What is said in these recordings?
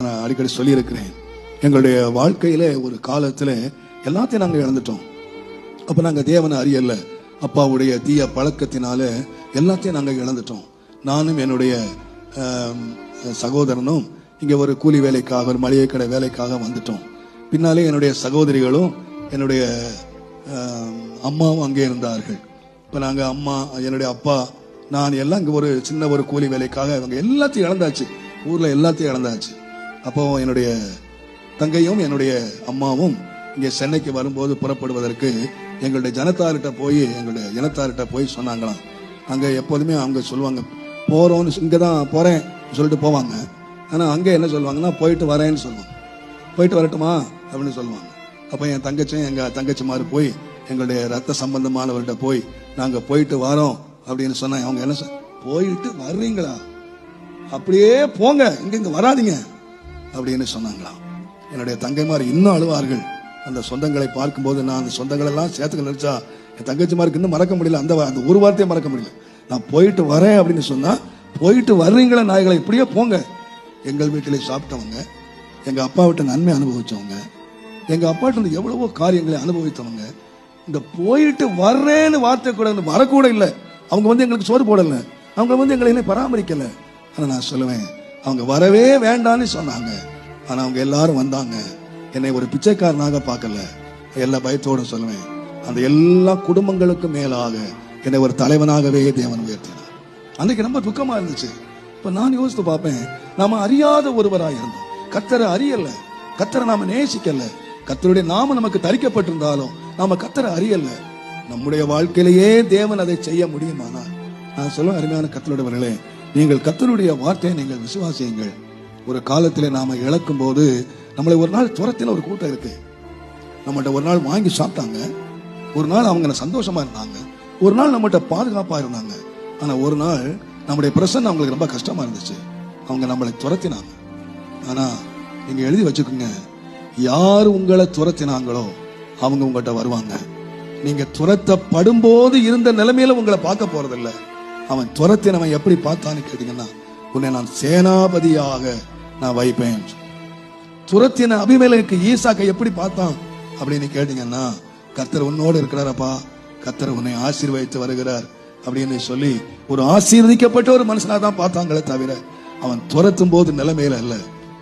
நான் அடிக்கடி சொல்லியிருக்கிறேன், எங்களுடைய வாழ்க்கையில ஒரு காலத்துல எல்லாத்தையும் நாங்க இழந்துட்டோம். அப்ப நாங்க தேவனை அறியல. அப்பாவுடைய தீய பழக்கத்தினால எல்லாத்தையும் நாங்க இழந்துட்டோம். நானும் என்னுடைய சகோதரனும் இங்க ஒரு கூலி வேலைக்காக, ஒரு மளிகை கடை வேலைக்காக வந்துட்டோம். பின்னாலே என்னுடைய சகோதரிகளும் என்னுடைய அம்மாவும் அங்கே இருந்தார்கள். இப்ப நாங்க அம்மா, என்னுடைய அப்பா, நான் எல்லாம் இங்க ஒரு சின்ன ஒரு கூலி வேலைக்காக அவங்க எல்லாத்தையும் இழந்தாச்சு. ஊர்ல எல்லாத்தையும் இழந்தாச்சு. அப்போ என்னுடைய தங்கையும் என்னுடைய அம்மாவும் இங்கே சென்னைக்கு வரும்போது புறப்படுவதற்கு எங்களுடைய இனத்தார்கிட்ட போய் சொன்னாங்களாம். அங்க எப்போதுமே அவங்க சொல்லுவாங்க, போறோம்னு, இங்கதான் போறேன் சொல்லிட்டு போவாங்க. ஆனா அங்க என்ன சொல்லுவாங்கன்னா, போயிட்டு வரேன்னு சொல்லுவாங்க. போயிட்டு வரட்டுமா அப்படின்னு சொல்லுவாங்க. அப்ப என் தங்கச்சியும் எங்க தங்கச்சி மாதிரி போய் எங்களுடைய ரத்த சம்பந்தமானவர்கிட்ட போய் நாங்க போயிட்டு வரோம் அப்படின்னு சொன்னா, அவங்க என்ன போயிட்டு வர்றீங்களா, அப்படியே போங்க, இங்க வராதிங்க அப்படின்னு சொன்னாங்களாம். என்னுடைய தங்கைமார் இன்னும் அழுவார்கள். அந்த சொந்தங்களை பார்க்கும்போது நான் அந்த சொந்தங்கள் எல்லாம் சேர்த்துக்க நினைச்சா என் தங்கச்சிமாருக்கு இன்னும் மறக்க முடியல. அந்த ஒரு வார்த்தையை மறக்க முடியல. நான் போயிட்டு வரேன் அப்படின்னு சொன்னா, போயிட்டு வர்றீங்களா நாய்களை, இப்படியே போங்க. எங்கள் வீட்டிலே சாப்பிட்டவங்க, எங்க அப்பா விட்ட நன்மை அனுபவிச்சவங்க, எங்க அப்பாட்ட எவ்வளவோ காரியங்களை அனுபவித்தவங்க, இந்த போயிட்டு வர்றேன்னு வார்த்தை கூட வரக்கூட இல்லை. அவங்க எங்களுக்கு சோறு போடல, அவங்க எங்களை பராமரிக்கல. ஆனா நான் சொல்லுவேன், அவங்க வரவே வேண்டான்னு சொன்னாங்க. ஆனா அவங்க எல்லாரும் வந்தாங்க. என்னை ஒரு பிச்சைக்காரனாக பார்க்கல. எல்லா பயத்தோடு சொல்லுவேன், அந்த எல்லா குடும்பங்களுக்கும் மேலாக என்னை ஒரு தலைவனாகவே தேவன் உயர்த்தினார். அன்னைக்கு ரொம்ப துக்கமா இருந்துச்சு. இப்ப நான் யோசித்து பார்ப்பேன், நாம அறியாத ஒருவராக இருந்தோம். கர்த்தரை அறியல, கர்த்தரை நாம நேசிக்கல. கர்த்தருடைய நாம நமக்கு தரிக்கப்பட்டிருந்தாலும் நாம கர்த்தரை அறியல. நம்முடைய வாழ்க்கையிலேயே தேவன் அதை செய்ய முடியுமானா? நான் சொல்லுவேன், அருமையான கர்த்தருடையவர்களே, நீங்கள் கர்த்தருடைய வார்த்தையை நீங்கள் விசுவாசியுங்கள். ஒரு காலத்திலே நாம இழக்கும் போது நம்மளை ஒரு நாள் துரத்தின ஒரு கூட்டம் இருக்கு. நம்மகிட்ட ஒரு நாள் வாங்கி சாப்பிட்டாங்க, ஒரு நாள் அவங்க சந்தோஷமா இருந்தாங்க, ஒரு நாள் நம்மகிட்ட பாதுகாப்பா இருந்தாங்க. ஆனா ஒரு நாள் நம்முடைய பிரசன்னம் அவங்களுக்கு ரொம்ப கஷ்டமா இருந்துச்சு. அவங்க நம்மளை துரத்தினாங்க. ஆனா நீங்க எழுதி வச்சுக்கோங்க, யாரு உங்களை துரத்தினாங்களோ அவங்க உங்கள்கிட்ட வருவாங்க. நீங்க துரத்தப்படும் போது இருந்த நிலைமையில உங்களை பார்க்க போறதில்ல. அவன் துரத்தினவன் எப்படி பார்த்தான்னு கேட்டீங்கன்னா, உன்னை நான் சேனாபதியாக நான் வைப்பேன். துரத்தின அபிமெலேக்கு ஈசாக்கை எப்படி பார்த்தான் அப்படின்னு கேட்டீங்கன்னா, கர்த்தர் உன்னோடு இருக்கிறாரப்பா, கர்த்தர் உன்னை ஆசீர்வதித்து வருகிறார் அப்படின்னு சொல்லி ஒரு ஆசீர்வதிக்கப்பட்ட ஒரு மனுஷனா தான் பார்த்தாங்களே தவிர, அவன் துரத்தும் போது நிலைமையில அல்ல,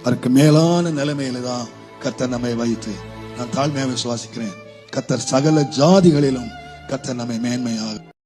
அதற்கு மேலான நிலைமையில தான் கர்த்தர் நம்மை வைத்து. நான் தாழ்மையாக விசுவாசிக்கிறேன், கர்த்தர் சகல ஜாதிகளிலும் கர்த்தர் நம்மை மேன்மையாக